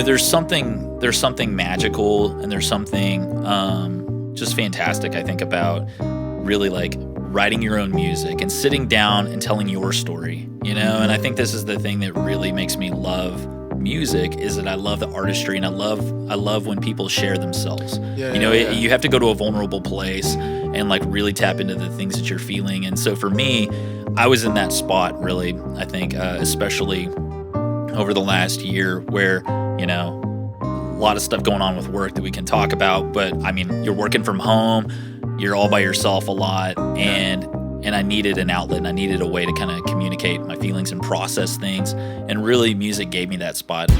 there's something magical and there's something just fantastic, I think, about really like writing your own music and sitting down and telling your story, and I think this is the thing that really makes me love music, is that I love the artistry, and I love when people share themselves. You have to go to a vulnerable place and like really tap into the things that you're feeling. And so for me, I was in that spot really, I think, especially over the last year where, a lot of stuff going on with work that we can talk about, but I mean, you're working from home, you're all by yourself a lot, and I needed an outlet, and I needed a way to kind of communicate my feelings and process things, and really music gave me that spot.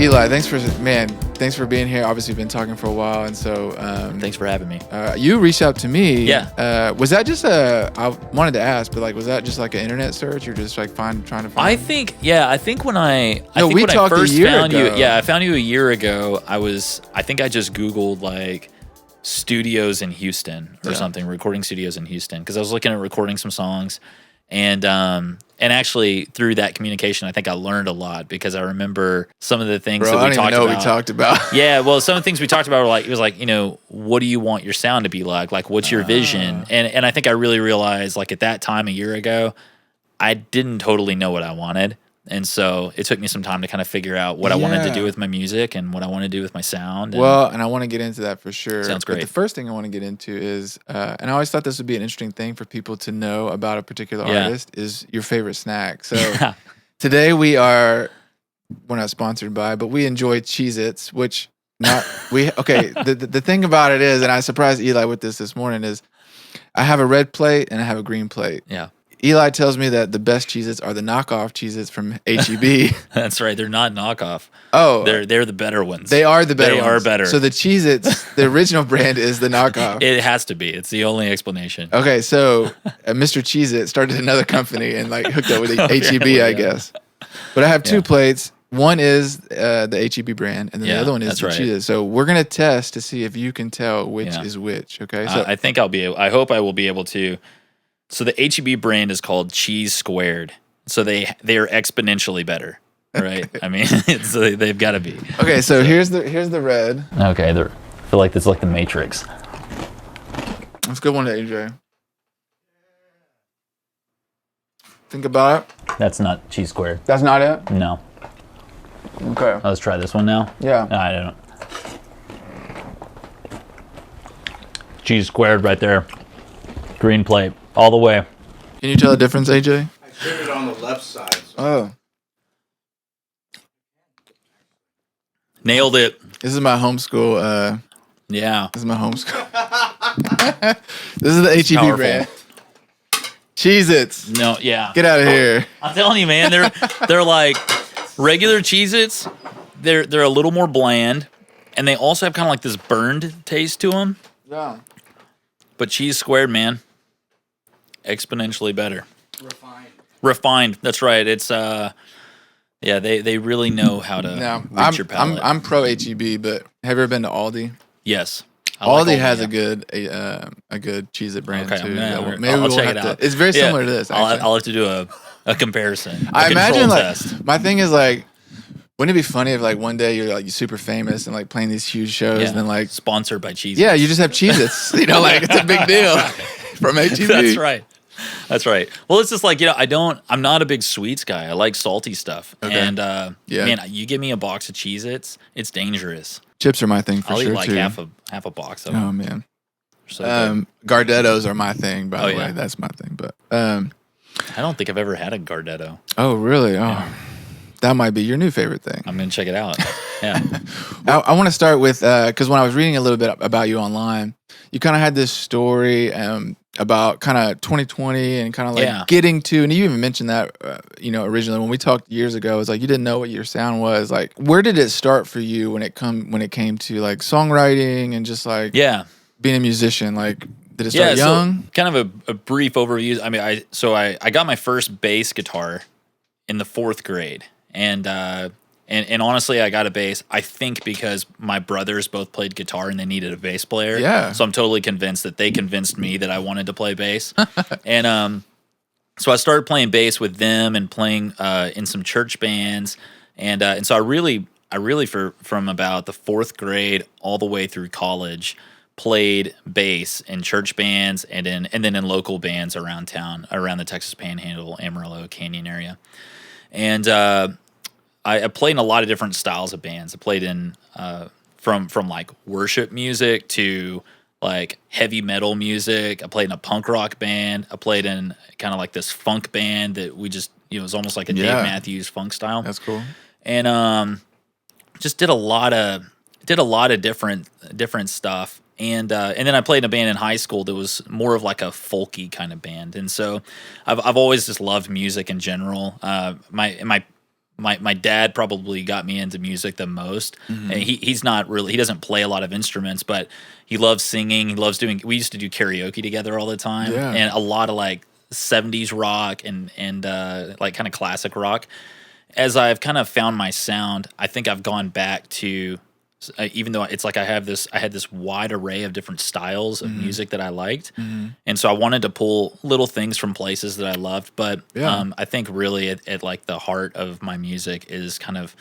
Eli, thanks for being here. Obviously, we've been talking for a while, and so thanks for having me. You reached out to me. Yeah. Was that just I wanted to ask, but like, was that just like an internet search, or just like trying to find? I think when I talked first a year found ago. you, I found you a year ago. I think I just Googled like studios in Houston or something, recording studios in Houston, because I was looking at recording some songs, and actually through that communication, I think I learned a lot, because I remember some of the things that we talked about. What we talked about. Yeah, well, some of the things we talked about were like, it was like, what do you want your sound to be like? Like, what's your vision? And I think I really realized, like, at that time a year ago, I didn't totally know what I wanted. And so it took me some time to kind of figure out what I wanted to do with my music and what I want to do with my sound. And I want to get into that for sure. Sounds great. But the first thing I want to get into is, and I always thought this would be an interesting thing for people to know about a particular artist, is your favorite snack. So today we're not sponsored by, but we enjoy Cheez-Its, which the thing about it is, and I surprised Eli with this morning, is I have a red plate and I have a green plate. Yeah. Eli tells me that the best Cheez-Its are the knockoff Cheez-Its from H-E-B. That's right. They're not knockoff. Oh. They're the better ones. They are the better ones. They are better. So the Cheez-Its, the original brand is the knockoff. It has to be. It's the only explanation. Okay, so Mr. Cheez-It started another company and like hooked up with H-E-B, I guess. But I have two plates. One is the H-E-B brand, and then the other one is the Cheez-Its. So we're going to test to see if you can tell which is which, okay? So I think I hope I will be able to. So the H-E-B brand is called Cheese Squared. So they are exponentially better, right? I mean, they've got to be. Okay, so here's the red. Okay, I feel like it's like the Matrix. Let's go one to AJ. Think about it. That's not Cheese Squared. That's not it? No. Okay. Let's try this one now. Yeah. No, I don't. Cheese Squared right there. Green plate. All the way. Can you tell the difference, AJ? I did it on the left side. So. Oh. Nailed it. This is my homeschool. Yeah. This is my homeschool. This is the H-E-B brand. Cheez-Its. No, yeah. Get out of here. I'm telling you, man, they're like regular Cheez-Its. They're a little more bland, and they also have kind of like this burned taste to them. Yeah. But Cheese Squared, man, exponentially better. Refined. That's right. It's they really know how to reach your palate. I'm pro H-E-B, but have you ever been to Aldi? Yes. Aldi has a good Cheez-It brand too. Maybe I'll check it out. It's very similar to this. I'll have to do a comparison. I imagine test. My thing is like, wouldn't it be funny if like one day you're super famous and like playing these huge shows and then like sponsored by Cheez-Its? Yeah, you just have Cheez-Its. Like it's a big deal from H-E-B. That's right. Well, it's just like, I'm not a big sweets guy. I like salty stuff. Okay. And man, you give me a box of Cheez-Its, it's dangerous. Chips are my thing for I'll sure eat like too. half a box of them. Oh man. So Gardettos are my thing, by the way. Yeah. That's my thing. But I don't think I've ever had a Gardetto. Oh really? Oh. Yeah. That might be your new favorite thing. I'm going to check it out. Yeah. I want to start with, because when I was reading a little bit about you online, you kind of had this story about kind of 2020 and kind of like getting to, and you even mentioned that, originally when we talked years ago, it was like you didn't know what your sound was. Like, where did it start for you when it came to like songwriting and just like being a musician? Like, did it start young? So kind of a brief overview. I mean, I got my first bass guitar in the 4th grade. And honestly, I got a bass, I think, because my brothers both played guitar and they needed a bass player. Yeah. So I'm totally convinced that they convinced me that I wanted to play bass. And so I started playing bass with them and playing in some church bands. And so I really from about the 4th grade all the way through college played bass in church bands and then in local bands around town, around the Texas Panhandle, Amarillo, Canyon area. And I played in a lot of different styles of bands. I played in from like worship music to like heavy metal music. I played in a punk rock band. I played in kind of like this funk band that we just, it was almost like a Dave Matthews funk style. That's cool. And just did a lot of different stuff. And then I played in a band in high school that was more of like a folky kind of band. And so I've always just loved music in general. My dad probably got me into music the most. And he's not really, he doesn't play a lot of instruments, but he loves singing. He loves we used to do karaoke together all the time. Yeah. And a lot of like 70s rock and like kind of classic rock. As I've kind of found my sound, I think I've gone back to, even though it's like I had this wide array of different styles of music that I liked, and so I wanted to pull little things from places that I loved. But I think really at like the heart of my music is kind of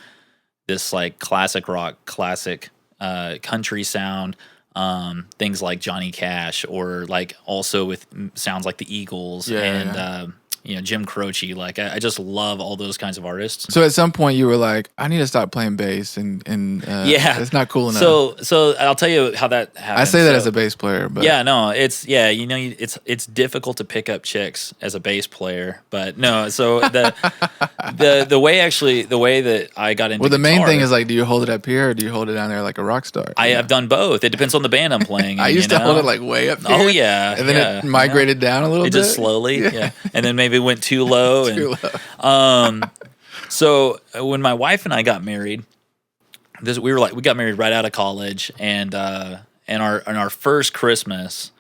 this like classic rock, classic country sound, things like Johnny Cash, or like also with sounds like the Eagles Jim Croce. Like I just love all those kinds of artists. So at some point you were like, I need to stop playing bass, and it's not cool enough. So I'll tell you how that happened. I say that as a bass player, but it's difficult to pick up chicks as a bass player, but no. So the way that I got into the main guitar, thing is like, do you hold it up here or do you hold it down there like a rock star? I have done both. It depends on the band I'm playing. I used to hold it like way up here. Oh yeah, and then it migrated down a little bit. Just slowly, and then maybe went too low. So when my wife and I got married, we got married right out of college, and our first Christmas,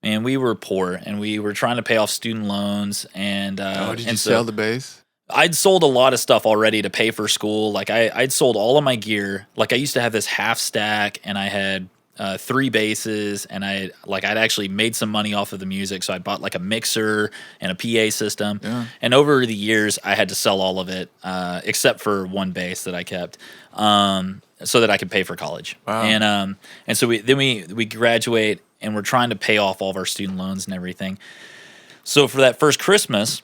man, we were poor and we were trying to pay off student loans. And did you sell the bass? I'd sold a lot of stuff already to pay for school. Like I'd sold all of my gear. Like I used to have this half stack, and I had 3 basses, and I'd actually made some money off of the music, so I bought like a mixer and a PA system. Yeah. And over the years, I had to sell all of it, except for one bass that I kept, so that I could pay for college. Wow. And so we graduate, and we're trying to pay off all of our student loans and everything. So for that first Christmas,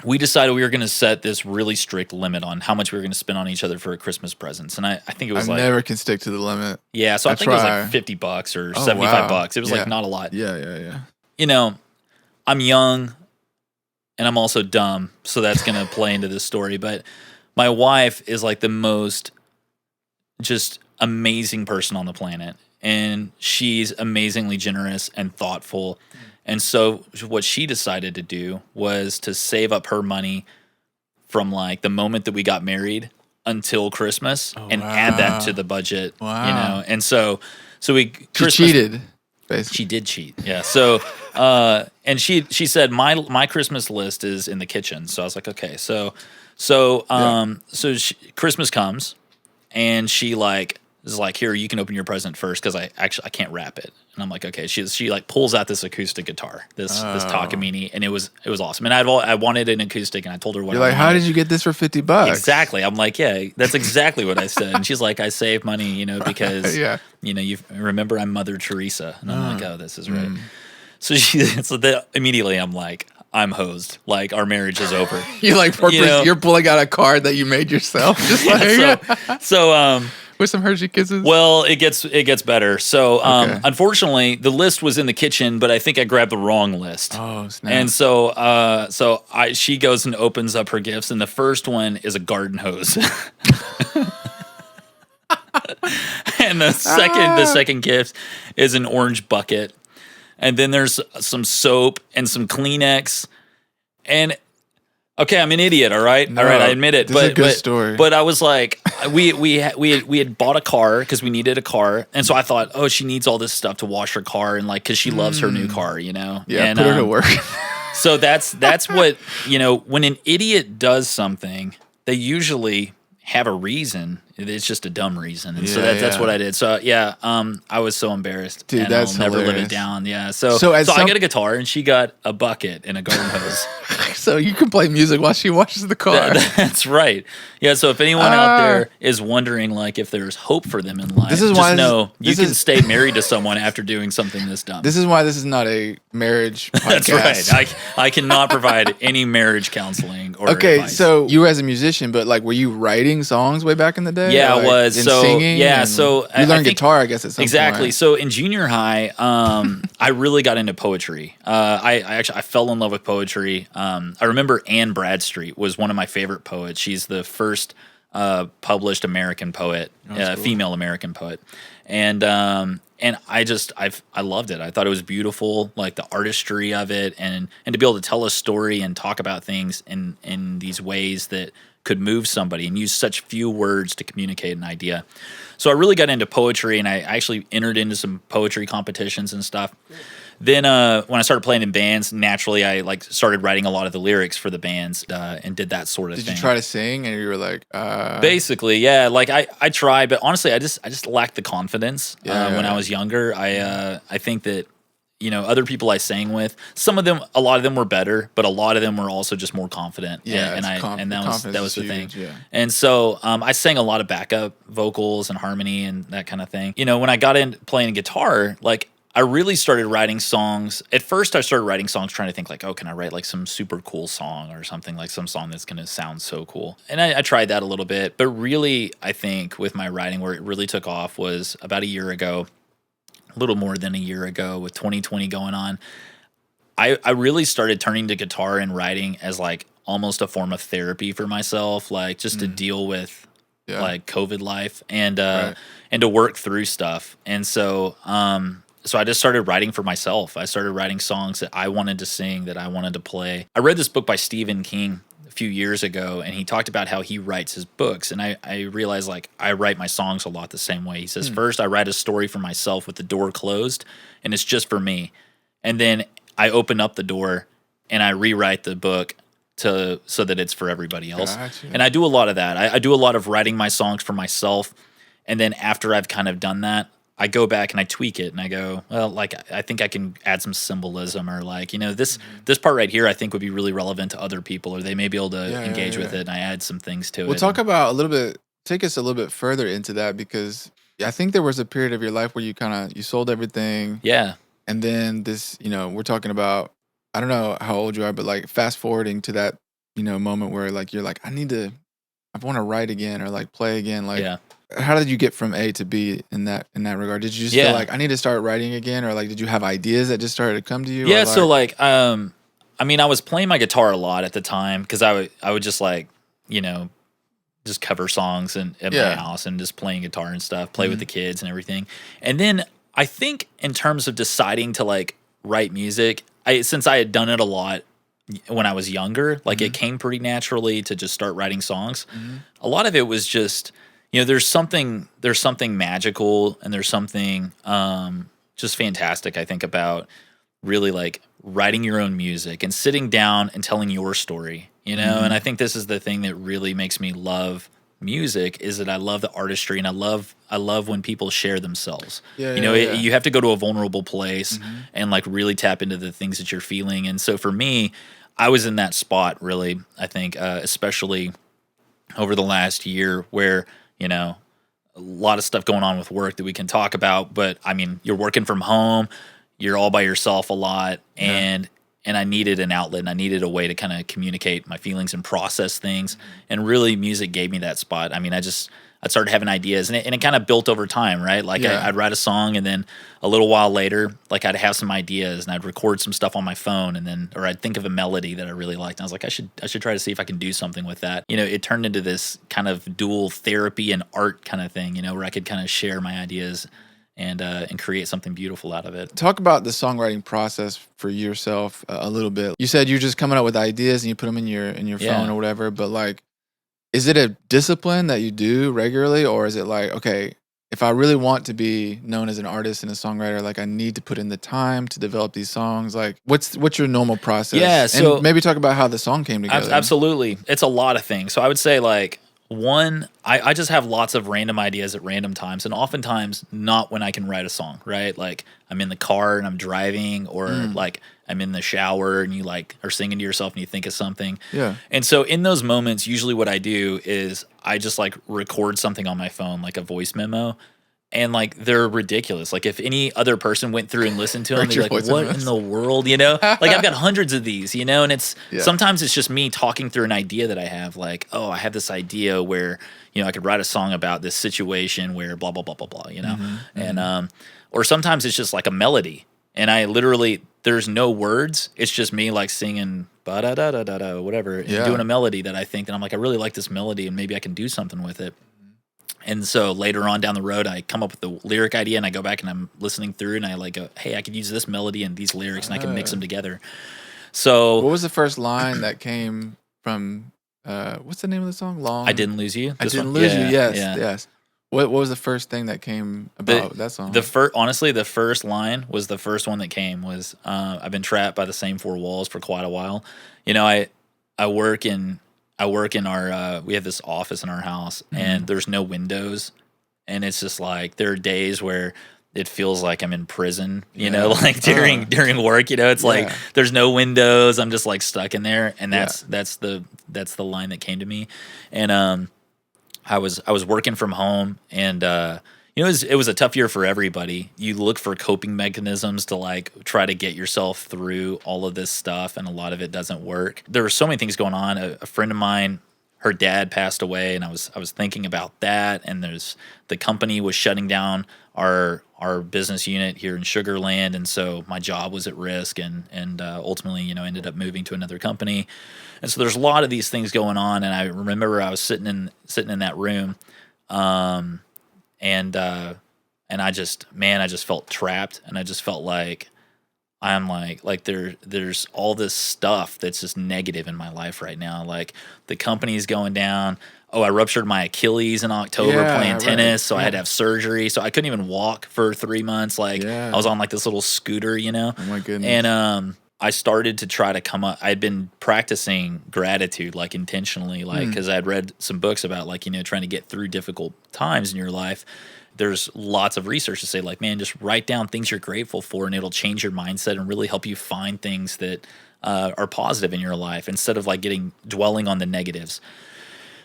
we decided we were going to set this really strict limit on how much we were going to spend on each other for Christmas presents. And I think it was I never can stick to the limit. Yeah, so I think it was like $50 or $75. It was like not a lot. Yeah. You know, I'm young and I'm also dumb, so that's going to play into this story. But my wife is like the most just amazing person on the planet. And she's amazingly generous and thoughtful. And so what she decided to do was to save up her money from like the moment that we got married until Christmas and add that to the budget. Wow. You know, and so she cheated. Basically. She did cheat. Yeah. So and she said my Christmas list is in the kitchen. So I was like, okay. So Christmas comes, and she is like, here, you can open your present first, because I can't wrap it. And I'm like, okay. She like pulls out this acoustic guitar, this Takamine, and it was awesome. And I wanted an acoustic, and I told her what. You're like, how did you get this for $50? Exactly. I'm like, yeah, that's exactly what I said. And she's like, I saved money, because you remember I'm Mother Teresa, and I'm like, oh, this is right. So immediately I'm like, I'm hosed. Like, our marriage is over. You're like, you're pulling out a card that you made yourself. Just with some Hershey Kisses? Well, it gets better. So, unfortunately, the list was in the kitchen, but I think I grabbed the wrong list. Oh, snap. And she goes and opens up her gifts, and the first one is a garden hose. And the second gift is an orange bucket. And then there's some soap and some Kleenex. And okay, I'm an idiot. All right, I admit it. This is a good story. But I was like, we had bought a car because we needed a car, and so I thought, oh, she needs all this stuff to wash her car, and like, because she loves her new car, you know. Yeah, and, put her to work. So that's what, when an idiot does something, they usually have a reason. It's just a dumb reason, and Yeah, so that's yeah. what I did. So I was so embarrassed, Dude, and that's I'll never live hilarious. it down. Yeah, so So I at some- got a guitar, and she got a bucket and a garden hose. So you can play music while she washes the car. That's right. Yeah. So if anyone out there is wondering, like, if there's hope for them in life, This is just why know you this can is- stay married to someone after doing something this dumb. This is why this is not a marriage podcast. That's right. I cannot provide any marriage counseling or Okay, advice. so you were as a musician, but like, were you writing songs way back in the day? Yeah, Or, I like, was. and So, singing. yeah, and so you learned think- guitar, I guess, at some Exactly. point. So in junior high, I really got into poetry. I fell in love with poetry. I remember Anne Bradstreet was one of my favorite poets. She's the first published American poet, That's cool. female American poet, and I loved it. I thought it was beautiful, like the artistry of it, and to be able to tell a story and talk about things in these ways that could move somebody and use such few words to communicate an idea. So I really got into poetry, and I actually entered into some poetry competitions and stuff. Then when I started playing in bands, naturally I like started writing a lot of the lyrics for the bands and did that sort of Did thing. you try to sing and you were like, Basically, yeah. Like I tried, but honestly, I just lacked the confidence when Yeah. I was younger. I think that other people I sang with, a lot of them were better, but a lot of them were also just more confident. Yeah, and that was confidence the is thing. huge, yeah. And so I sang a lot of backup vocals and harmony and that kind of thing. When I got into playing guitar, like I really started writing songs. At first, I started writing songs trying to think like, oh, can I write like some super cool song or something, like some song that's going to sound so cool. And I tried that a little bit. But really, I think with my writing, where it really took off was about a year ago, a little more than a year ago, with 2020 going on. I really started turning to guitar and writing as like almost a form of therapy for myself, like just to deal with Yeah. like COVID life and Right. and to work through stuff. And so so I just started writing for myself. I started writing songs that I wanted to sing, that I wanted to play. I read this book by Stephen King a few years ago, and he talked about how he writes his books. And I realized like I write my songs a lot the same way. He says, first I write a story for myself with the door closed, and it's just for me. And then I open up the door and I rewrite the book so that it's for everybody else. Gotcha. And I do a lot of that. I do a lot of writing my songs for myself. And then after I've kind of done that, I go back and I tweak it and I go, well, like, I think I can add some symbolism, or like, this part right here I think would be really relevant to other people, or they may be able to Yeah, engage with yeah. it, and I add some things to it. We'll talk about take us a little bit further into that, because I think there was a period of your life where you sold everything. Yeah. And then this, we're talking about, I don't know how old you are, but like fast forwarding to that, moment where like, you're like, I want to write again or like play again. Like, Yeah. how did you get from A to B in that regard? Did you just Yeah. feel like I need to start writing again? Or like, did you have ideas that just started to come to you? Yeah, Or so like I was playing my guitar a lot at the time, because I would just like, just cover songs at Yeah. my house and just playing guitar and stuff, play with the kids and everything. And then I think in terms of deciding to like write music, since I had done it a lot when I was younger, like it came pretty naturally to just start writing songs. A lot of it was just, there's something magical, and there's something just fantastic, I think, about really like writing your own music and sitting down and telling your story, And I think this is the thing that really makes me love music, is that I love the artistry, and I love when people share themselves. Yeah, You have to go to a vulnerable place and like really tap into the things that you're feeling. And so for me, I was in that spot really, I think, especially over the last year, where, a lot of stuff going on with work that we can talk about, but I mean, you're working from home, you're all by yourself a lot, and I needed an outlet, and I needed a way to kind of communicate my feelings and process things. And really, music gave me that spot. I mean, I started having ideas, and it kind of built over time, right? Like Yeah. I'd write a song, and then a little while later, like I'd have some ideas, and I'd record some stuff on my phone, or I'd think of a melody that I really liked, and I was like, I should try to see if I can do something with that. It turned into this kind of dual therapy and art kind of thing, where I could kind of share my ideas and create something beautiful out of it. Talk about the songwriting process for yourself a little bit. You said you're just coming up with ideas and you put them in your Yeah. phone or whatever, but like, is it a discipline that you do regularly, or is it like, okay, if I really want to be known as an artist and a songwriter, like I need to put in the time to develop these songs? Like, what's your normal process? Yeah, so- and maybe talk about how the song came together. Absolutely. It's a lot of things. So I would say like one, I just have lots of random ideas at random times, and oftentimes not when I can write a song, right? Like I'm in the car and I'm driving, or like I'm in the shower and you like are singing to yourself and you think of something. Yeah. And so in those moments, usually what I do is I just like record something on my phone, like a voice memo. And like they're ridiculous. Like if any other person went through and listened to them, they'd be like, "What in the world?" You know? Like I've got hundreds of these, you know. And it's sometimes it's just me talking through an idea that I have. Like, oh, I have this idea where I could write a song about this situation where blah blah blah blah blah. You know, and or sometimes it's just like a melody, and I literally there's no words. It's just me like singing ba da da da da da whatever, and doing a melody that I think that I'm like I really like this melody, and maybe I can do something with it. And so later on down the road, I come up with the lyric idea, and I go back and I'm listening through, and I like go, hey, I could use this melody and these lyrics, and I can mix them together. So, what was the first line that came from? What's the name of the song? I Didn't Lose You. I Didn't Lose You. Yes, yes. What was the first thing that came about that song? Honestly, the first line was the first one that came. Was I've been trapped by the same four walls for quite a while. I work in our we have this office in our house, and there's no windows, and it's just like there are days where it feels like I'm in prison, like during work, it's like there's no windows, I'm just like stuck in there, and that's the line that came to me. And I was working from home, and it was a tough year for everybody. You look for coping mechanisms to like try to get yourself through all of this stuff, and a lot of it doesn't work. There were so many things going on. A friend of mine, her dad passed away, and I was thinking about that. And the company was shutting down our business unit here in Sugar Land, and so my job was at risk, and ultimately ended up moving to another company. And so there's a lot of these things going on. And I remember I was sitting in that room. And I just felt trapped, and I just felt like I'm like there's all this stuff that's just negative in my life right now. Like the company's going down. Oh, I ruptured my Achilles in October playing tennis, so I had to have surgery. So I couldn't even walk for 3 months. Like I was on like this little scooter, Oh my goodness. And I started to try to come up. I'd been practicing gratitude, like intentionally, like because I'd read some books about like trying to get through difficult times in your life. There's lots of research to say like, man, just write down things you're grateful for, and it'll change your mindset and really help you find things that are positive in your life instead of like dwelling on the negatives.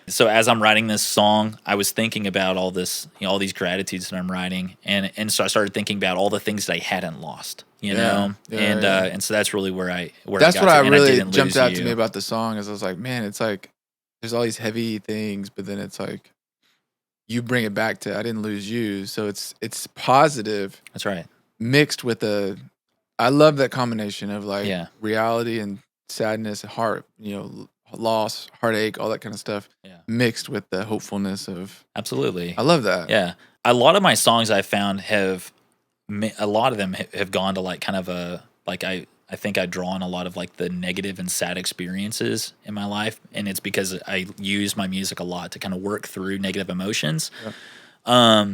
So as I'm writing this song, I was thinking about all this, all these gratitudes that I'm writing, and so I started thinking about all the things that I hadn't lost, and so that's really where that's I got what to, I and really Didn't jumped Lose out You. to me about the song is I was like, man, it's like there's all these heavy things, but then it's like you bring it back to I didn't lose you, so it's positive. That's right. Mixed with I love that combination of like reality and sadness, heart, loss, heartache, all that kind of stuff, mixed with the hopefulness of. Absolutely. I love that. Yeah. A lot of my songs I found a lot of them have gone to like kind of I think I draw on a lot of like the negative and sad experiences in my life, and it's because I use my music a lot to kind of work through negative emotions. Yeah.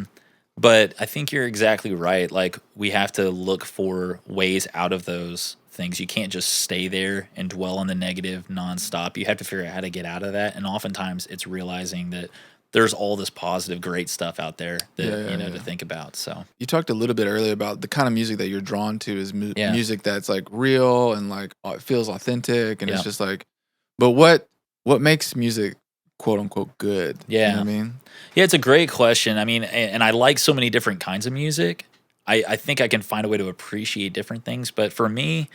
But I think you're exactly right. Like we have to look for ways out of those things. You can't just stay there and dwell on the negative nonstop. You have to figure out how to get out of that. And oftentimes it's realizing that there's all this positive, great stuff out there that to think about. So you talked a little bit earlier about the kind of music that you're drawn to is music that's like real and like it feels authentic, and it's just like, but what makes music quote unquote good? Yeah. You know what I mean? Yeah, it's a great question. I mean, and I like so many different kinds of music. I think I can find a way to appreciate different things. But for me,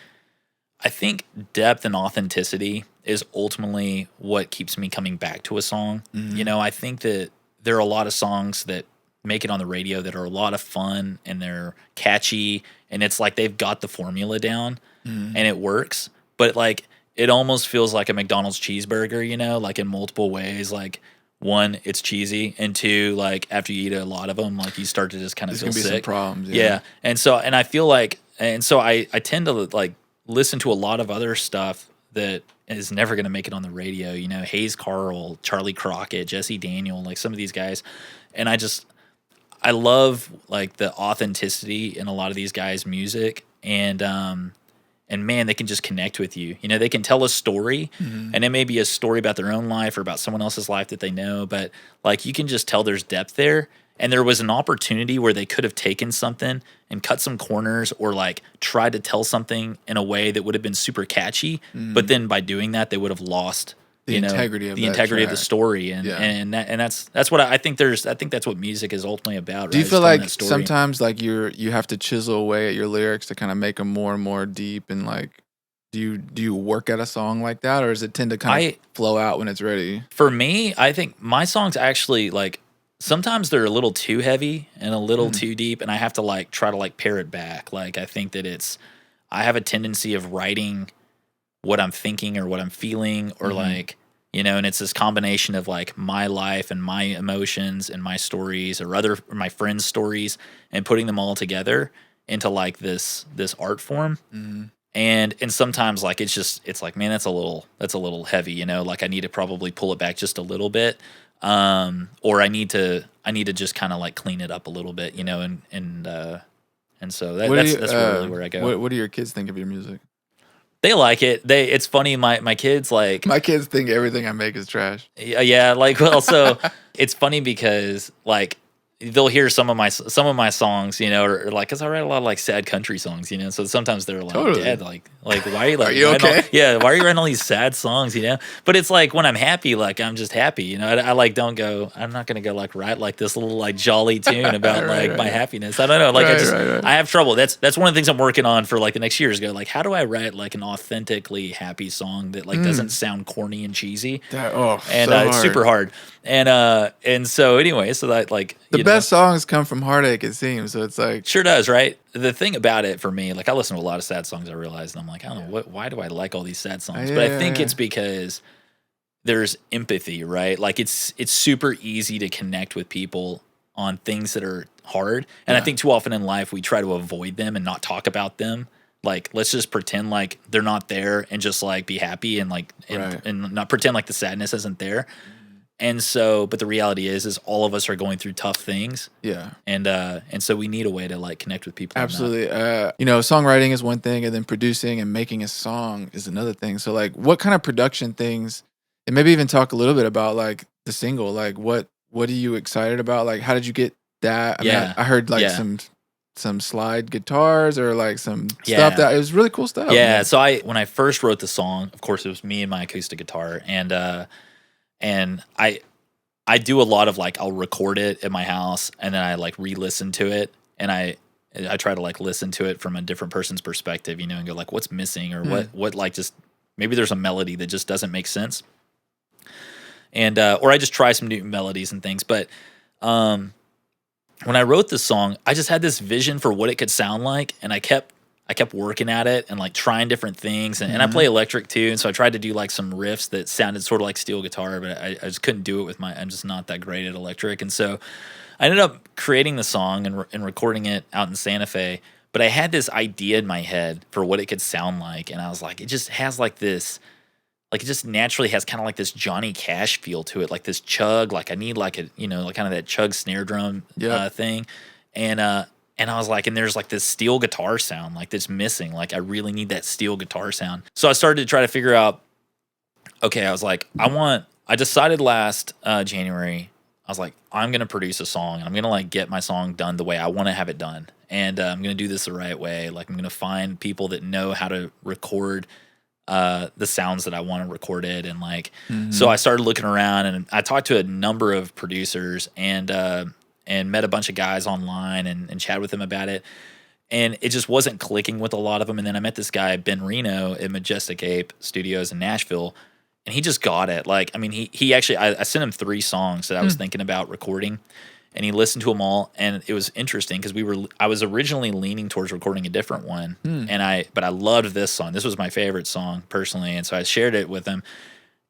I think depth and authenticity is ultimately what keeps me coming back to a song. Mm-hmm. I think that there are a lot of songs that make it on the radio that are a lot of fun and they're catchy, and it's like they've got the formula down and it works. But like it almost feels like a McDonald's cheeseburger, like in multiple ways. Like one, it's cheesy, and two, like after you eat a lot of them, like you start to just kind of feel sick. There's gonna be some problems. Yeah. And I feel like, and so I tend to like listen to a lot of other stuff that is never going to make it on the radio, Hayes Carl, Charlie Crockett, Jesse Daniel, like some of these guys. And I love like the authenticity in a lot of these guys' music. And and man, they can just connect with you. You know, they can tell a story, and it may be a story about their own life or about someone else's life that they know, but like you can just tell there's depth there. And there was an opportunity where they could have taken something and cut some corners or like tried to tell something in a way that would have been super catchy. But then by doing that, they would have lost the integrity of the story. And that's what I think that's what music is ultimately about. Do you right? feel like sometimes like you have to chisel away at your lyrics to kind of make them more and more deep, and like do you work at a song like that, or does it tend to kind of flow out when it's ready? For me, I think my songs actually like sometimes they're a little too heavy and a little too deep, and I have to like try to like pare it back. Like I think that I have a tendency of writing what I'm thinking or what I'm feeling, or like, you know, and it's this combination of like my life and my emotions and my stories or my friends' stories, and putting them all together into like this art form. And sometimes like it's like, man, that's a little heavy, you know, like I need to probably pull it back just a little bit. Or I need to just kind of like clean it up a little bit, you know, and so that's really where I go. What do your kids think of your music? They like it. It's funny. My kids like, my kids think everything I make is trash. Yeah. Like, well, so it's funny because like they'll hear some of my songs, you know, or like, cause I write a lot of like sad country songs, you know, so sometimes they're like, Dad, like why are you like, are you okay? Why are you writing all these sad songs, you know? But it's like when I'm happy, like I'm just happy, you know. I like don't go. I'm not gonna go like write like this little like jolly tune about my happiness. I don't know. Like I have trouble. That's one of the things I'm working on for like the next year is go like, how do I write like an authentically happy song that like doesn't sound corny and cheesy? It's super hard. And so anyway, so that like the best songs come from heartache, it seems. So it's like sure does, right? The thing about it for me, like I listen to a lot of sad songs, I realize, and I'm like, I don't know why do I like all these sad songs? But I think it's because there's empathy, right? Like it's super easy to connect with people on things that are hard. And I think too often in life we try to avoid them and not talk about them. Like let's just pretend like they're not there and just like be happy and like and not pretend like the sadness isn't there. And so, but the reality is all of us are going through tough things. Yeah. And so we need a way to like connect with people. Absolutely. You know, songwriting is one thing, and then producing and making a song is another thing. So like what kind of production things, and maybe even talk a little bit about like the single, like what are you excited about? Like how did you get that? I mean, I heard like some slide guitars or like some stuff that it was really cool stuff. Yeah. Man. So when I first wrote the song, of course it was me and my acoustic guitar, and I do a lot of like I'll record it at my house and then I like re-listen to it, and I try to like listen to it from a different person's perspective, you know, and go like what's missing or what like just maybe there's a melody that just doesn't make sense, and or I just try some new melodies and things. But when I wrote this song, I just had this vision for what it could sound like, and I kept working at it and like trying different things. And I play electric too. And so I tried to do like some riffs that sounded sort of like steel guitar, but I just couldn't do it I'm just not that great at electric. And so I ended up creating the song and recording it out in Santa Fe. But I had this idea in my head for what it could sound like. And I was like, it just has like this, like it just naturally has kind of like this Johnny Cash feel to it. Like this chug, like I need like a, you know, like kind of that chug snare drum thing. And I was like, and there's like this steel guitar sound like that's missing. Like I really need that steel guitar sound. So I started to try to figure out, okay, I was like, I decided last January, I was like, I'm going to produce a song and I'm going to like get my song done the way I want to have it done. And I'm going to do this the right way. Like I'm going to find people that know how to record the sounds that I want to record it. And like, so I started looking around and I talked to a number of producers and met a bunch of guys online and chatted with them about it. And it just wasn't clicking with a lot of them. And then I met this guy, Ben Reno, at Majestic Ape Studios in Nashville, and he just got it. Like, I mean, he actually, I sent him 3 songs that I was thinking about recording, and he listened to them all. And it was interesting because I was originally leaning towards recording a different one. But I loved this song. This was my favorite song personally. And so I shared it with him,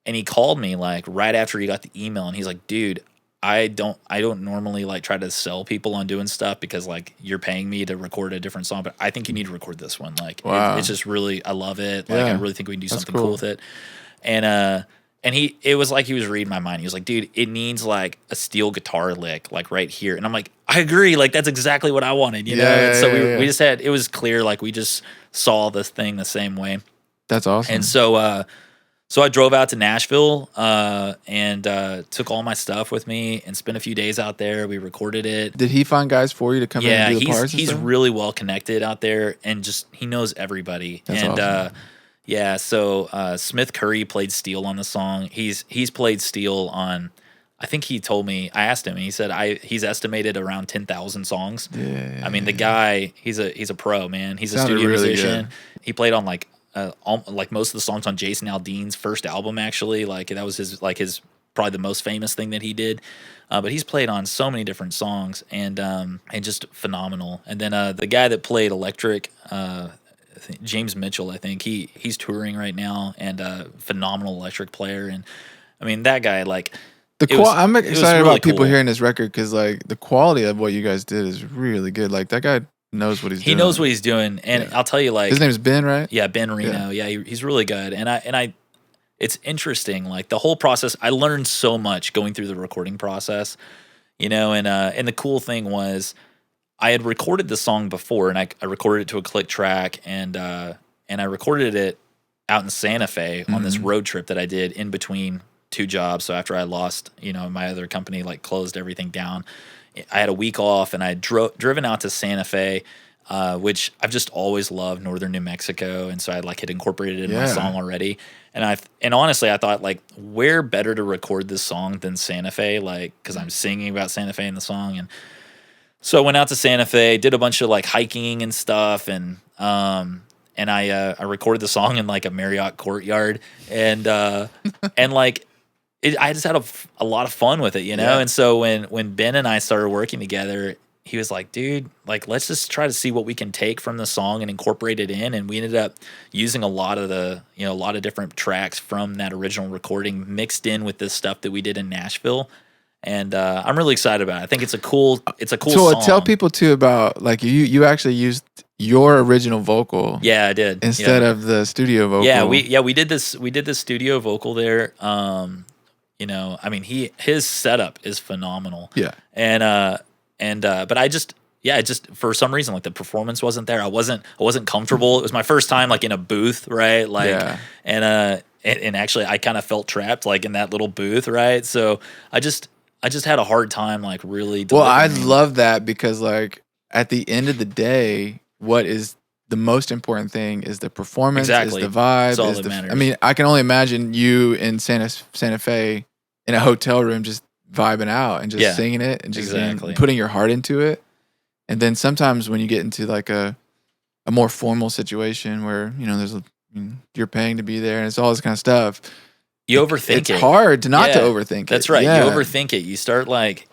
and he called me like right after he got the email, and he's like, dude, I don't normally like try to sell people on doing stuff because like you're paying me to record a different song, but I think you need to record this one. Like it's just really, I love it. Like I really think we can do something cool with it. And And it was like he was reading my mind. He was like, dude, it needs like a steel guitar lick, like right here. And I'm like, I agree. Like, that's exactly what I wanted, you know? And so we just had, it was clear, like, we just saw this thing the same way. That's awesome. And so, so I drove out to Nashville and took all my stuff with me and spent a few days out there. We recorded it. Did he find guys for you to come in and do the parts? He's really well connected out there, and just he knows everybody. That's and awesome. yeah, so Smith Curry played steel on the song. He's played steel on. I think he told me. I asked him. And he said he's estimated around 10,000 songs. Yeah. I mean, the guy he's a pro, man. He's Sounded a studio really musician. good. He played on like most of the songs on Jason Aldean's first album. Actually, like that was his probably the most famous thing that he did. But he's played on so many different songs and just phenomenal. And then the guy that played electric. James Mitchell, I think he's touring right now and phenomenal electric player. And I mean that guy, like I'm excited really about people cool. hearing this record because like the quality of what you guys did is really good. Like that guy knows what he's doing. He knows what he's doing, and I'll tell you, like his name's Ben, right? Yeah, Ben Reno. Yeah, he's really good. And I, it's interesting. Like the whole process, I learned so much going through the recording process, you know. And the cool thing was, I had recorded the song before, and I recorded it to a click track, and I recorded it out in Santa Fe on this road trip that I did in between 2 jobs. So after I lost, you know, my other company like closed everything down, I had a week off, and I driven out to Santa Fe, which I've just always loved northern New Mexico, and so I like had incorporated it in my song already. And honestly, I thought like, where better to record this song than Santa Fe, like because I'm singing about Santa Fe in the song. And so I went out to Santa Fe, did a bunch of like hiking and stuff, and I recorded the song in like a Marriott courtyard, and like I just had a lot of fun with it, you know. And so when Ben and I started working together, he was like, dude, like let's just try to see what we can take from the song and incorporate it in. And we ended up using a lot of different tracks from that original recording mixed in with this stuff that we did in Nashville. And I'm really excited about it. I think it's a cool So song. tell people too about like you actually used your original vocal. Yeah, I did. Instead of the studio vocal. Yeah, we did this studio vocal there. You know, I mean his setup is phenomenal. Yeah. But I just for some reason like the performance wasn't there. I wasn't comfortable. It was my first time like in a booth, right? Like and actually I kind of felt trapped like in that little booth, right? So I just had a hard time like really delivering. Well, I love that because like at the end of the day, what is the most important thing is the performance, exactly. is the vibe. That's all that matters. I mean, I can only imagine you in Santa Fe in a hotel room just vibing out and just singing it and just putting your heart into it. And then sometimes when you get into like a more formal situation where, you know, you're paying to be there and it's all this kind of stuff. You overthink it. It's hard to not to overthink it. That's right. Yeah. You overthink it. You start like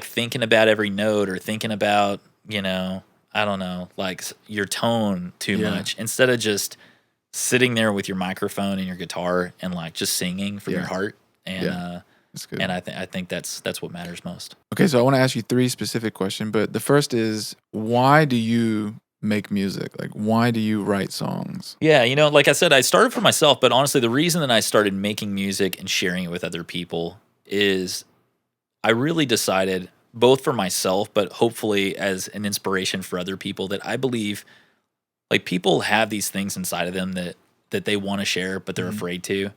thinking about every note or thinking about, you know, I don't know, like your tone too much instead of just sitting there with your microphone and your guitar and like just singing from your heart. And that's good. And I think that's what matters most. Okay, so I want to ask you 3 specific questions, but the first is, why do you make music? Like, why do you write songs? Yeah, you know, like I said, I started for myself, but honestly, the reason that I started making music and sharing it with other people is I really decided, both for myself, but hopefully as an inspiration for other people, that I believe like people have these things inside of them that they want to share, but they're afraid to.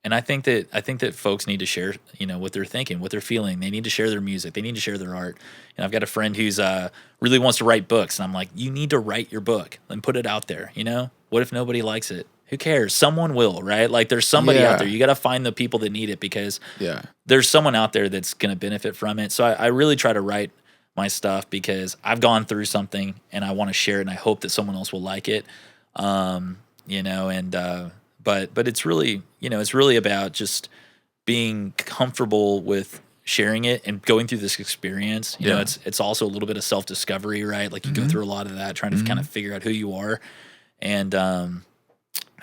And I think that folks need to share, you know, what they're thinking, what they're feeling. They need to share their music. They need to share their art. And I've got a friend who's really wants to write books, and I'm like, you need to write your book and put it out there. You know, what if nobody likes it? Who cares? Someone will, right? Like there's somebody out there. You got to find the people that need it because there's someone out there that's going to benefit from it. So I really try to write my stuff because I've gone through something and I want to share it, and I hope that someone else will like it. You know, and but it's really, you know, it's really about just being comfortable with sharing it and going through this experience. You know, it's also a little bit of self-discovery, right? Like you go through a lot of that, trying to kind of figure out who you are. And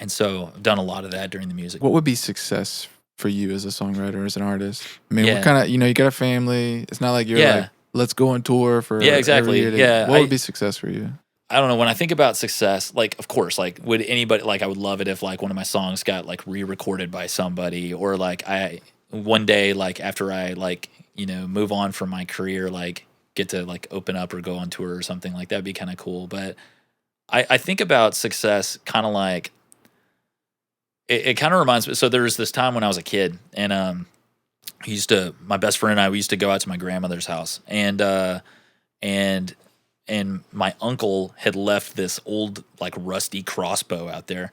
so I've done a lot of that during the music. What would be success for you as a songwriter, as an artist? I mean, what kind of, you know, you got a family. It's not like you're like, let's go on tour for exactly. every year. What would be success for you? I don't know, when I think about success, like, of course, like, would anybody, like, I would love it if, like, one of my songs got, like, re-recorded by somebody, or, like, one day, like, after I, like, move on from my career, like, get to, like, open up or go on tour or something like that would be kind of cool. But I think about success kind of like, it kind of reminds me, so there was this time when I was a kid, and my best friend and I, we used to go out to my grandmother's house, and my uncle had left this old, like, rusty crossbow out there.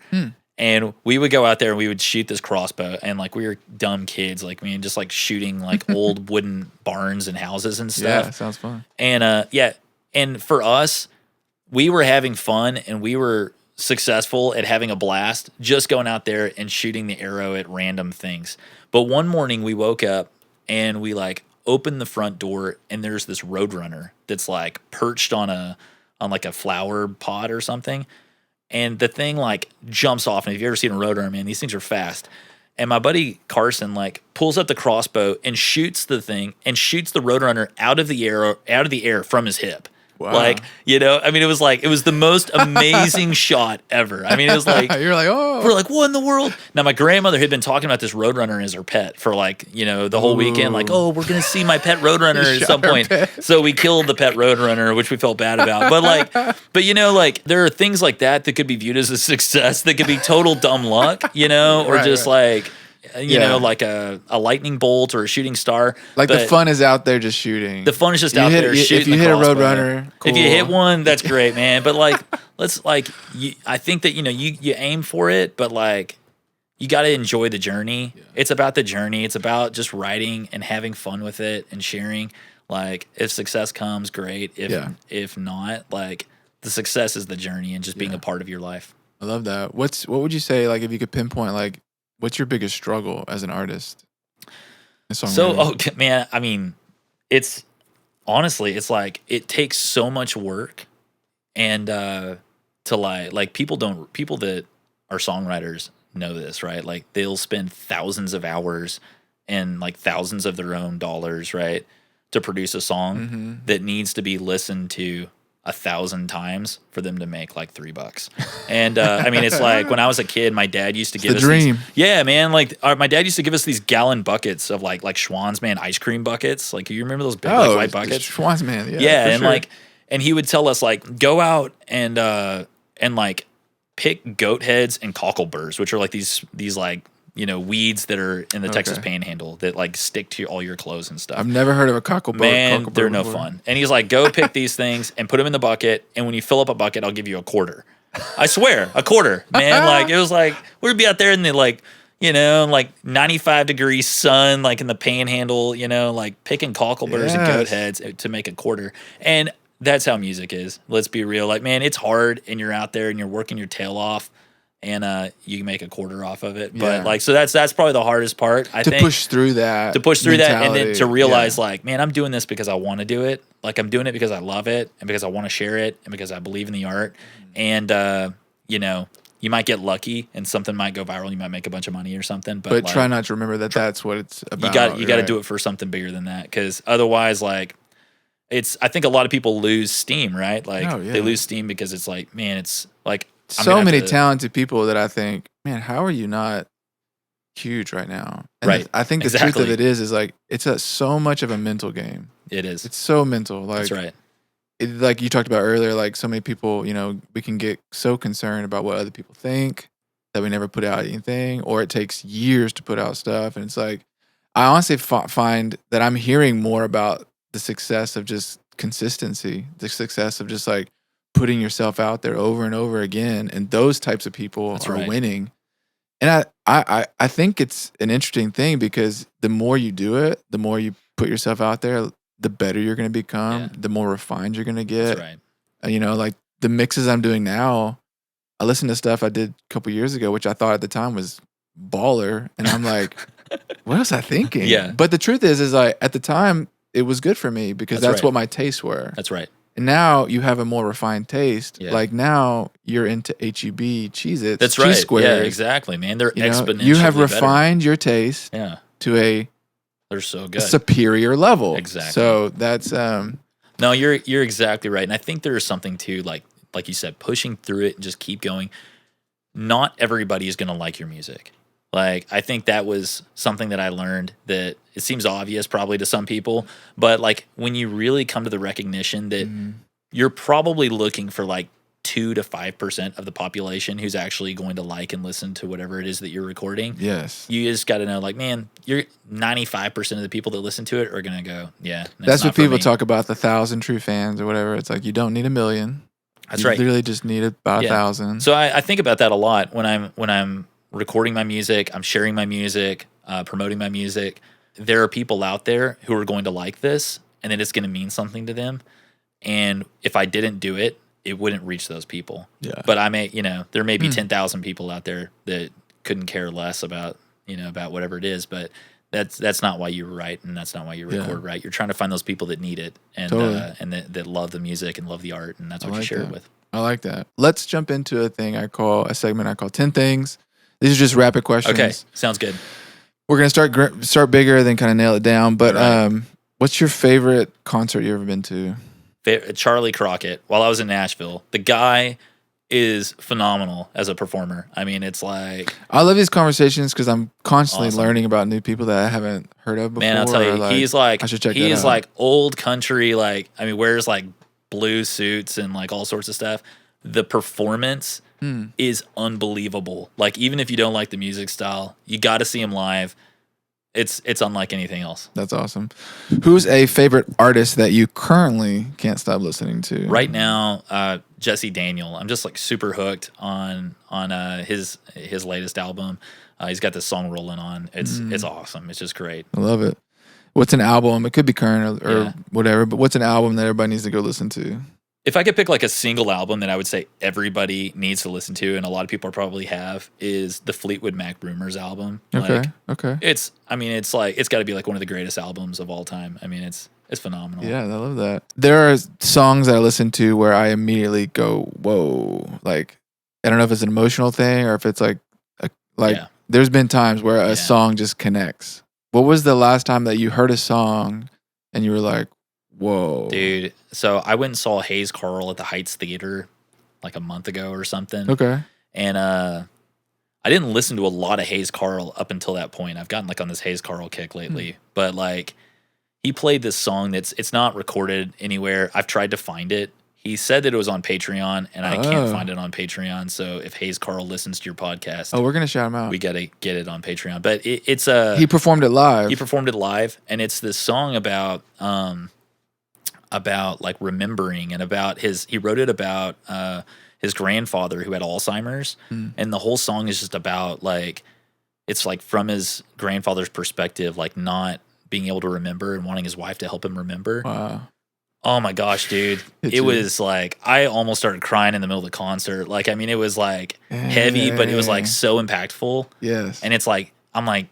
And we would go out there and we would shoot this crossbow, and, like, we were dumb kids, like me, and just, like, shooting, like, old wooden barns and houses and stuff. Yeah, sounds fun. And and for us, we were having fun, and we were successful at having a blast, just going out there and shooting the arrow at random things. But one morning we woke up and we, like, opened the front door, and there's this roadrunner that's, like, perched on like a flower pot or something, and the thing, like, jumps off. And if you've ever seen a roadrunner, man, these things are fast. And my buddy Carson, like, pulls up the crossbow and shoots the thing, and shoots the roadrunner out of the air from his hip. Wow. Like, I mean, it was the most amazing shot ever. I mean, it was like, You're like, oh. we're like, what in the world? Now, my grandmother had been talking about this roadrunner as her pet for, like, the whole weekend. Like, oh, we're going to see my pet roadrunner at some point. So we killed the pet roadrunner, which we felt bad about. But, like, like, there are things like that could be viewed as a success that could be total dumb luck, or just like, like a lightning bolt or a shooting star. Like, the fun is out there just shooting. The fun is just out there shooting. If you hit a roadrunner, cool. If you hit one, that's great, man. But, like, I think that, you aim for it, but, like, you got to enjoy the journey. Yeah. It's about the journey. It's about just writing and having fun with it and sharing. Like, if success comes, great. If not, like, the success is the journey and just being a part of your life. I love that. What would you say, like, if you could pinpoint, like, what's your biggest struggle as an artist? Man, I mean, it's like, it takes so much work, and to, like people that are songwriters know this, right? Like, they'll spend thousands of hours and, like, thousands of their own dollars, right, to produce a song that needs to be listened to 1,000 times for them to make, like, $3. And I mean, it's like, when I was a kid, my dad used to give us dream. My dad used to give us these gallon buckets of, like Schwann's Man ice cream buckets. Like, you remember those big, like, white buckets? Schwann's Man, yeah, and sure. Like, and he would tell us, like, go out and like, pick goat heads and cockleburs, which are, like, these like, weeds that are in the Texas Panhandle that, like, stick to all your clothes and stuff. I've never heard of a cocklebur. Man, they're no fun. And he's like, go pick these things and put them in the bucket, and when you fill up a bucket, I'll give you a quarter. I swear, a quarter, man. Like, it was like, we'd be out there in the, like, like 95-degree sun, like, in the Panhandle, like, picking cockleburs and goat heads to make a quarter. And that's how music is. Let's be real. Like, man, it's hard, and you're out there and you're working your tail off, and you can make a quarter off of it. But, like, so that's probably the hardest part, I think. To push through that, and then to realize, like, man, I'm doing this because I want to do it. Like, I'm doing it because I love it, and because I want to share it, and because I believe in the art. And you might get lucky, and something might go viral. You might make a bunch of money or something. But like, try not to remember that that's what it's about. You got to do it for something bigger than that, because otherwise, like, I think a lot of people lose steam, right? Like, they lose steam because it's like, man, it's like, so many talented people that I think, man, how are you not huge right now? And right. I think the truth of it is like, it's so much of a mental game. It is. It's so mental. Like, that's right. Like you talked about earlier, like, so many people, we can get so concerned about what other people think that we never put out anything, or it takes years to put out stuff. And it's like, I honestly find that I'm hearing more about the success of just consistency, the success of just, like, putting yourself out there over and over again, and those types of people are winning. And I think it's an interesting thing, because the more you do it, the more you put yourself out there, the better you're going to become, the more refined you're going to get. That's right. Like, the mixes I'm doing now, I listened to stuff I did a couple years ago, which I thought at the time was baller, and I'm like, what was I thinking? Yeah. But the truth is like, at the time, it was good for me, because that's what my tastes were. That's right. And now you have a more refined taste. Yeah. Like, now you're into HEB, Cheez-Its, that's right. G-Squares. Yeah, exactly, man. They're exponentially You have refined better. Your taste to they're so good. a superior level. Exactly. So that's no, you're exactly right. And I think there's something too, like, like you said, pushing through it and just keep going. Not everybody is going to like your music. Like, I think that was something that I learned that it seems obvious probably to some people, but like when you really come to the recognition that you're probably looking for like 2 to 5% of the population who's actually going to like and listen to whatever it is that you're recording. Yes. You just got to know, like, man, you're 95% of the people that listen to it are going to go, yeah. That's what people talk about, the 1,000 true fans or whatever. It's like, you don't need 1 million. That's you right. Literally just need about 1,000. So I think about that a lot when I'm recording my music, I'm sharing my music, promoting my music. There are people out there who are going to like this, and then it's going to mean something to them. And if I didn't do it, it wouldn't reach those people. Yeah. But there may be 10,000 people out there that couldn't care less about whatever it is. But that's not why you write, and that's not why you record. Right? You're trying to find those people that need it, and and that love the music and love the art, and that's what you share it with. I like that. Let's jump into a segment I call 10 things. These are just rapid questions. Okay, sounds good. We're gonna start bigger, then kind of nail it down. But what's your favorite concert you ever been to? Charlie Crockett. While I was in Nashville, the guy is phenomenal as a performer. I mean, it's like, I love these conversations because I'm constantly learning about new people that I haven't heard of before. Man, I'll tell you, he's like, I should check he that is out. like old country. Like, I mean, wears like blue suits and like all sorts of stuff. The performance is unbelievable. Like, even if you don't like the music style, you got to see him live. It's unlike anything else. That's awesome. Who's a favorite artist that you currently can't stop listening to? Right now, Jesse Daniel. I'm just like super hooked on his latest album. He's got this song rolling on. It's awesome. It's just great. I love it. What's an album? It could be current or whatever, but what's an album that everybody needs to go listen to? If I could pick like a single album that I would say everybody needs to listen to, and a lot of people probably have, is the Fleetwood Mac Rumors album. Okay. It's got to be like one of the greatest albums of all time. I mean, it's phenomenal. Yeah, I love that. There are songs that I listen to where I immediately go, whoa. Like, I don't know if it's an emotional thing or if it's there's been times where a song just connects. What was the last time that you heard a song and you were like, whoa? Dude, so I went and saw Hayes Carl at the Heights Theater like a month ago or something. Okay. And I didn't listen to a lot of Hayes Carl up until that point. I've gotten like on this Hayes Carl kick lately. But like, he played this song it's not recorded anywhere. I've tried to find it. He said that it was on Patreon, and I can't find it on Patreon. So if Hayes Carl listens to your podcast, we're gonna shout him out. We gotta get it on Patreon. But it's he performed it live. He performed it live, and it's this song about like remembering, and about he wrote it about his grandfather who had Alzheimer's, and the whole song is just about like, it's like from his grandfather's perspective, like not being able to remember and wanting his wife to help him remember. Wow. Oh my gosh, dude. It was like, I almost started crying in the middle of the concert. Like, I mean, it was like heavy, but it was like so impactful. Yes. And it's like, I'm like,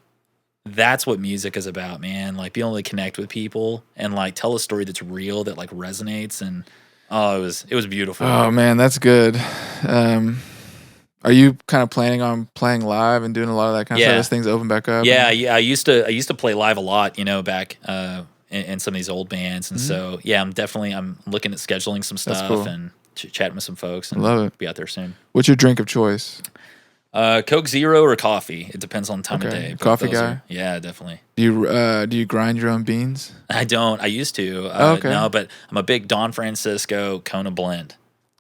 that's what music is about, man. Like, being able to connect with people and like tell a story that's real, that like resonates. And it was beautiful. Oh man, that's good. Are you kind of planning on playing live and doing a lot of that kind of stuff as things open back up? Yeah. I used to play live a lot, back in some of these old bands. And so, I'm looking at scheduling some stuff and chatting with some folks. And love it. Be out there soon. What's your drink of choice? Coke Zero or coffee. It depends on the time of day. Coffee guy? Yeah, definitely. Do you grind your own beans? I don't. I used to. No, but I'm a big Don Francisco Kona blend.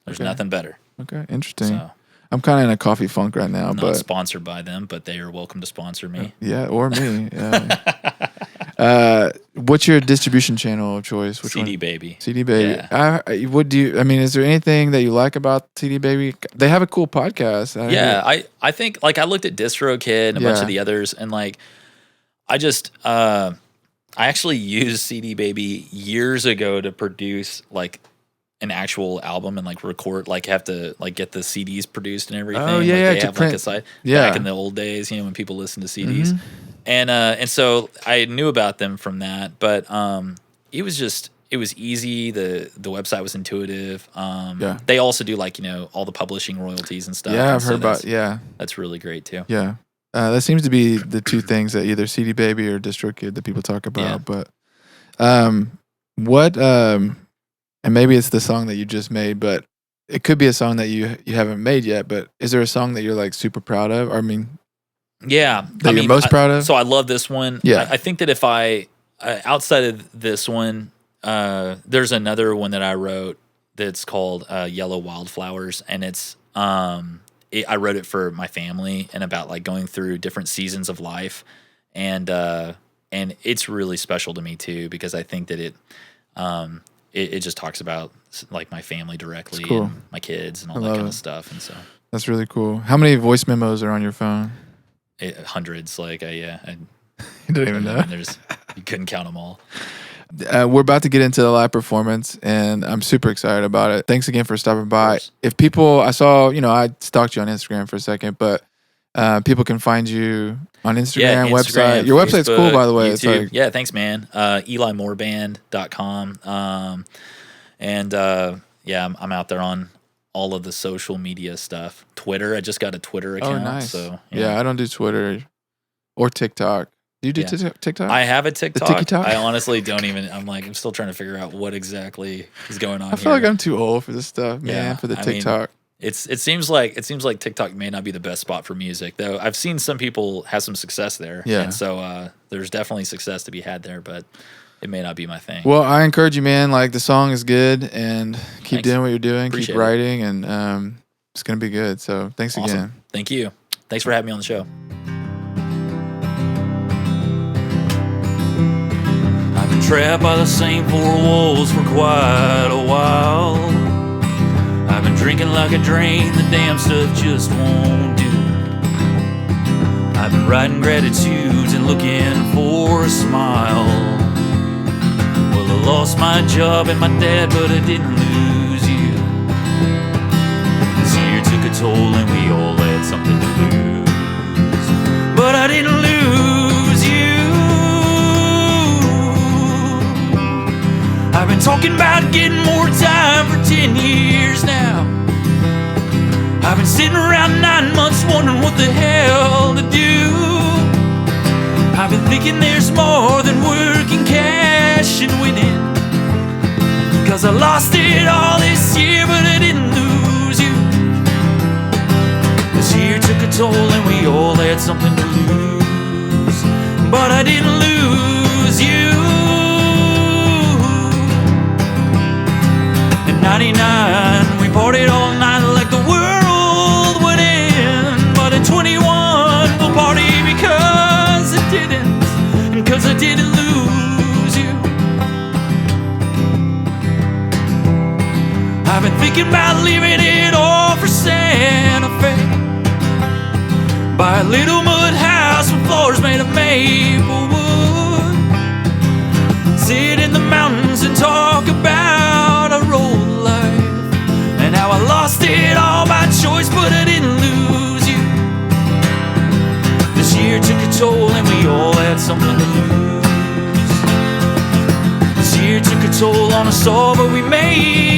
There's nothing better. Okay, interesting. So, I'm kind of in a coffee funk right now. I'm not sponsored by them, but they are welcome to sponsor me. Yeah, or me. Yeah. What's your distribution channel of choice? Which CD one? Baby. CD Baby. Yeah. Is there anything that you like about CD Baby? They have a cool podcast. I think, like, I looked at DistroKid and a bunch of the others, and like, I actually used CD Baby years ago to produce like an actual album and like record, like have to like get the CDs produced and everything. Oh yeah, like, they have like a site back in the old days, when people listen to CDs. Mm-hmm. And so I knew about them from that, but it was easy. The website was intuitive. They also do like, all the publishing royalties and stuff. Yeah, I've heard about. Yeah, that's really great too. Yeah, that seems to be the two things that either CD Baby or DistroKid that people talk about. Yeah. But what and maybe it's the song that you just made, but it could be a song that you haven't made yet, but is there a song that you're like super proud of? Or, I mean, yeah, that you're most proud of? So I love this one. Yeah. I think that if I, outside of this one, there's another one that I wrote that's called Yellow Wildflowers, and it's I wrote it for my family and about like going through different seasons of life, and it's really special to me too, because I think that it just talks about like my family directly, cool. and my kids and all that kind of stuff, and so that's really cool. How many voice memos are on your phone? Hundreds, like you don't even know. You couldn't count them all. We're about to get into the live performance, and I'm super excited about it. Thanks again for stopping by. If people, I saw, I stalked you on Instagram for a second, but people can find you on Instagram, website. Your website's Facebook, cool, by the way. YouTube. It's like, yeah, thanks, man. EliMooreBand.com. I'm out there on all of the social media stuff. Twitter, I just got a Twitter account. Oh, nice. So, yeah, I don't do Twitter or TikTok. Do you do TikTok? I have a TikTok. The TikTok? I honestly don't even. I'm still trying to figure out what exactly is going on. I feel like I'm too old for this stuff, man. Yeah, for the TikTok. It seems like TikTok may not be the best spot for music, though. I've seen some people have some success there. Yeah. And so there's definitely success to be had there, but it may not be my thing. Well, I encourage you, man. Like, the song is good, and keep Thanks. doing what you're doing. Appreciate keep writing, and it's gonna be good. So thanks Awesome. again. Thank you. Thanks for having me on the show. I've been trapped by the same four walls for quite a while. I've been drinking like a drain, the damn stuff just won't do. I've been writing gratitudes and looking for a smile. Well, I lost my job and my dad, but I didn't lose you. This year took a toll and we all had something to lose. But I didn't lose you. I've been talking about getting more time for 10 years now. I've been sitting around 9 months wondering what the hell to do. I've been thinking there's more than working cash and winning. Cause I lost it all this year, but I didn't lose you. This year took a toll and we all had something to lose. But I didn't lose you. In 99, we partied all night like the world would end. But in 21, we'll party because it didn't. And cause I didn't lose you. I've been thinking about leaving it all for Santa Fe. Buy a little mud house with floors made of maple wood. Sit in the mountains and talk about a road life. And how I lost it all by choice, but I didn't lose you. This year took a toll and we all had something to lose. This year took a toll on us all, but we made